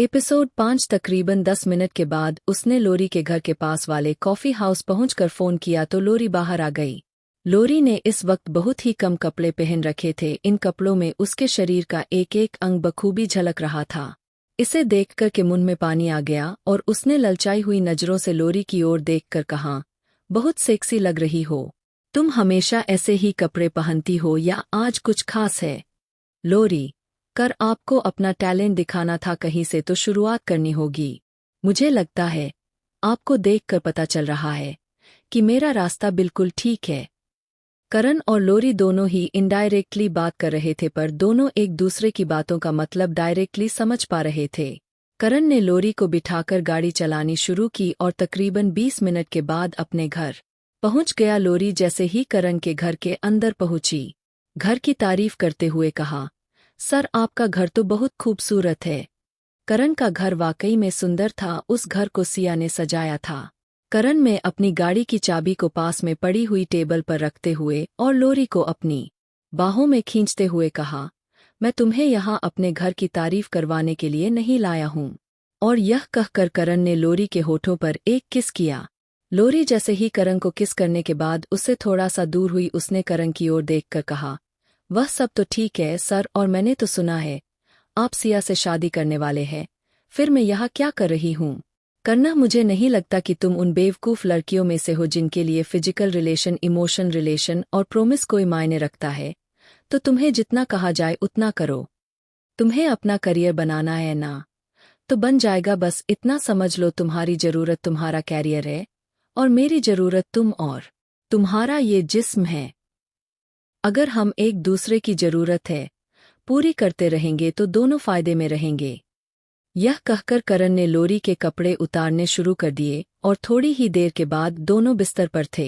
Episode 5। तकरीबन 10 minute के बाद उसने लोरी के घर के पास वाले कॉफी हाउस पहुंचकर फोन किया तो लोरी बाहर आ गई। लोरी ने इस वक्त बहुत ही कम कपड़े पहन रखे थे। इन कपड़ों में उसके शरीर का एक एक अंग बखूबी झलक रहा था। इसे देखकर के मुंह में पानी आ गया और उसने ललचाई हुई नजरों से लोरी की ओर देखकर कहा, बहुत सेक्सी लग रही हो। तुम हमेशा ऐसे ही कपड़े पहनती हो या आज कुछ खास है? लोरी, कर आपको अपना टैलेंट दिखाना था, कहीं से तो शुरुआत करनी होगी। मुझे लगता है आपको देखकर पता चल रहा है कि मेरा रास्ता बिल्कुल ठीक है। करण और लोरी दोनों ही इनडायरेक्टली बात कर रहे थे, पर दोनों एक दूसरे की बातों का मतलब डायरेक्टली समझ पा रहे थे। करण ने लोरी को बिठाकर गाड़ी चलानी शुरू की और तकरीबन 20 मिनट के बाद अपने घर पहुंच गया। लोरी जैसे ही करण के घर के अंदर पहुंची, घर की तारीफ करते हुए कहा, सर आपका घर तो बहुत खूबसूरत है। करण का घर वाकई में सुंदर था। उस घर को सिया ने सजाया था। करण में अपनी गाड़ी की चाबी को पास में पड़ी हुई टेबल पर रखते हुए और लोरी को अपनी बाहों में खींचते हुए कहा, मैं तुम्हें यहाँ अपने घर की तारीफ करवाने के लिए नहीं लाया हूँ। और यह कहकर करण ने लोरी के होठों पर एक किस किया। लोरी जैसे ही करण को किस करने के बाद उससे थोड़ा सा दूर हुई, उसने करण की ओर देखकर कहा, वह सब तो ठीक है सर, और मैंने तो सुना है आप सिया से शादी करने वाले हैं, फिर मैं यहाँ क्या कर रही हूँ? करना, मुझे नहीं लगता कि तुम उन बेवकूफ़ लड़कियों में से हो जिनके लिए फिजिकल रिलेशन, इमोशन रिलेशन और प्रोमिस कोई मायने रखता है। तो तुम्हें जितना कहा जाए उतना करो। तुम्हें अपना करियर बनाना है ना, तो बन जाएगा, बस इतना समझ लो। तुम्हारी ज़रूरत तुम्हारा कैरियर है और मेरी ज़रूरत तुम और तुम्हारा ये जिस्म है। अगर हम एक दूसरे की ज़रूरत है पूरी करते रहेंगे तो दोनों फ़ायदे में रहेंगे। यह कहकर करण ने लोरी के कपड़े उतारने शुरू कर दिए और थोड़ी ही देर के बाद दोनों बिस्तर पर थे।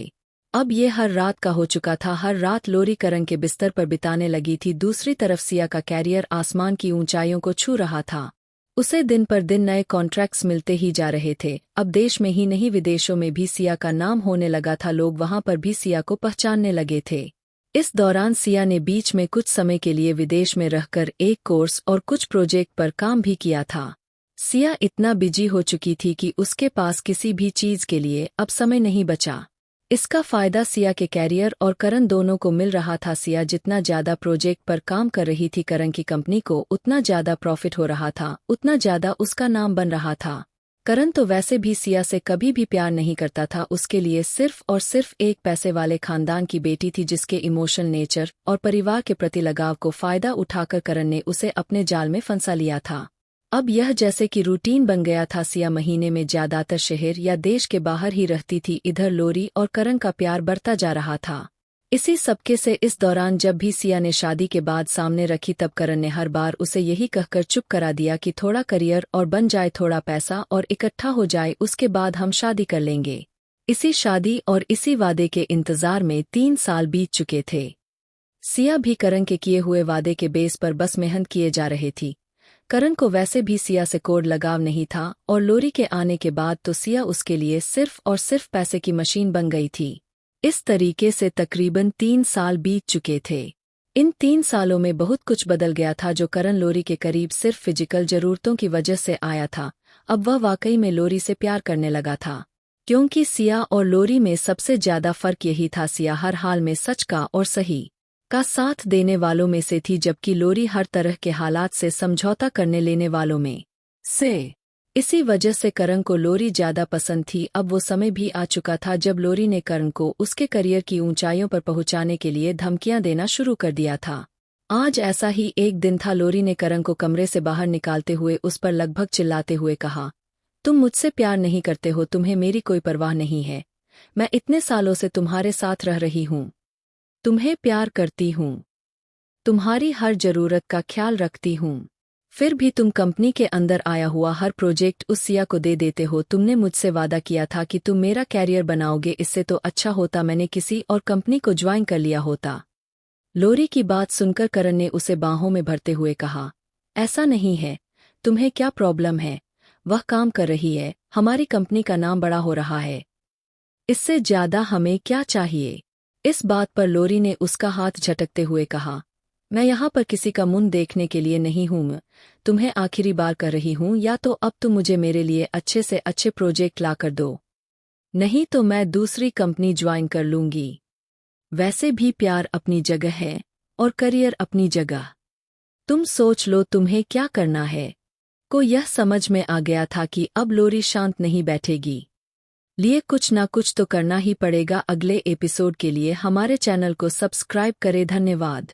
अब ये हर रात का हो चुका था। हर रात लोरी करण के बिस्तर पर बिताने लगी थी। दूसरी तरफ सिया का कैरियर आसमान की ऊंचाइयों को छू रहा था। उसे दिन पर दिन नए कॉन्ट्रैक्ट्स मिलते ही जा रहे थे। अब देश में ही नहीं, विदेशों में भी सिया का नाम होने लगा था। लोग वहां पर भी सिया को पहचानने लगे थे। इस दौरान सिया ने बीच में कुछ समय के लिए विदेश में रहकर एक कोर्स और कुछ प्रोजेक्ट पर काम भी किया था। सिया इतना बिजी हो चुकी थी कि उसके पास किसी भी चीज के लिए अब समय नहीं बचा। इसका फायदा सिया के कैरियर और करण दोनों को मिल रहा था। सिया जितना ज्यादा प्रोजेक्ट पर काम कर रही थी करण की कंपनी को उतना ज्यादा प्रॉफिट हो रहा था, उतना ज्यादा उसका नाम बन रहा था। करण तो वैसे भी सिया से कभी भी प्यार नहीं करता था। उसके लिए सिर्फ और सिर्फ एक पैसे वाले खानदान की बेटी थी जिसके इमोशनल नेचर और परिवार के प्रति लगाव को फायदा उठाकर करण ने उसे अपने जाल में फंसा लिया था। अब यह जैसे कि रूटीन बन गया था। सिया महीने में ज्यादातर शहर या देश के बाहर ही रहती थी। इधर लोरी और करण का प्यार बढ़ता जा रहा था। इसी सबके से इस दौरान जब भी सिया ने शादी के बाद सामने रखी तब करण ने हर बार उसे यही कहकर चुप करा दिया कि थोड़ा करियर और बन जाए, थोड़ा पैसा और इकट्ठा हो जाए, उसके बाद हम शादी कर लेंगे। इसी शादी और इसी वादे के इंतजार में 3 साल बीत चुके थे। सिया भी करण के किए हुए वादे के बेस पर बस मेहनत किए जा रही थी। करण को वैसे भी सिया से कोई लगाव नहीं था और लोरी के आने के बाद तो सिया उसके लिए सिर्फ और सिर्फ पैसे की मशीन बन गई थी। इस तरीके से तकरीबन 3 साल बीत चुके थे। इन 3 सालों में बहुत कुछ बदल गया था। जो करण लोरी के करीब सिर्फ फिजिकल जरूरतों की वजह से आया था, अब वह वाकई में लोरी से प्यार करने लगा था। क्योंकि सिया और लोरी में सबसे ज्यादा फर्क यही था, सिया हर हाल में सच का और सही का साथ देने वालों में से थी, जबकि लोरी हर तरह के हालात से समझौता करने लेने वालों में से। इसी वजह से करण को लोरी ज्यादा पसंद थी। अब वो समय भी आ चुका था जब लोरी ने करण को उसके करियर की ऊंचाइयों पर पहुंचाने के लिए धमकियां देना शुरू कर दिया था। आज ऐसा ही एक दिन था। लोरी ने करण को कमरे से बाहर निकालते हुए उस पर लगभग चिल्लाते हुए कहा, तुम मुझसे प्यार नहीं करते हो, तुम्हें मेरी कोई परवाह नहीं है। मैं इतने सालों से तुम्हारे साथ रह रही हूँ, तुम्हें प्यार करती हूँ, तुम्हारी हर जरूरत का ख्याल रखती हूँ, फिर भी तुम कंपनी के अंदर आया हुआ हर प्रोजेक्ट उस सिया को दे देते हो। तुमने मुझसे वादा किया था कि तुम मेरा कैरियर बनाओगे, इससे तो अच्छा होता मैंने किसी और कंपनी को ज्वाइन कर लिया होता। लोरी की बात सुनकर करण ने उसे बाहों में भरते हुए कहा, ऐसा नहीं है, तुम्हें क्या प्रॉब्लम है? वह काम कर रही है, हमारी कंपनी का नाम बड़ा हो रहा है, इससे ज्यादा हमें क्या चाहिए? इस बात पर लोरी ने उसका हाथ झटकते हुए कहा, मैं यहाँ पर किसी का मुंह देखने के लिए नहीं हूँ। तुम्हें आखिरी बार कर रही हूँ, या तो अब तुम मुझे मेरे लिए अच्छे से अच्छे प्रोजेक्ट ला कर दो, नहीं तो मैं दूसरी कंपनी ज्वाइन कर लूंगी। वैसे भी प्यार अपनी जगह है और करियर अपनी जगह। तुम सोच लो तुम्हें क्या करना है। को यह समझ में आ गया था कि अब लोरी शांत नहीं बैठेगी, लिए कुछ ना कुछ तो करना ही पड़ेगा। अगले एपिसोड के लिए हमारे चैनल को सब्सक्राइब करें। धन्यवाद।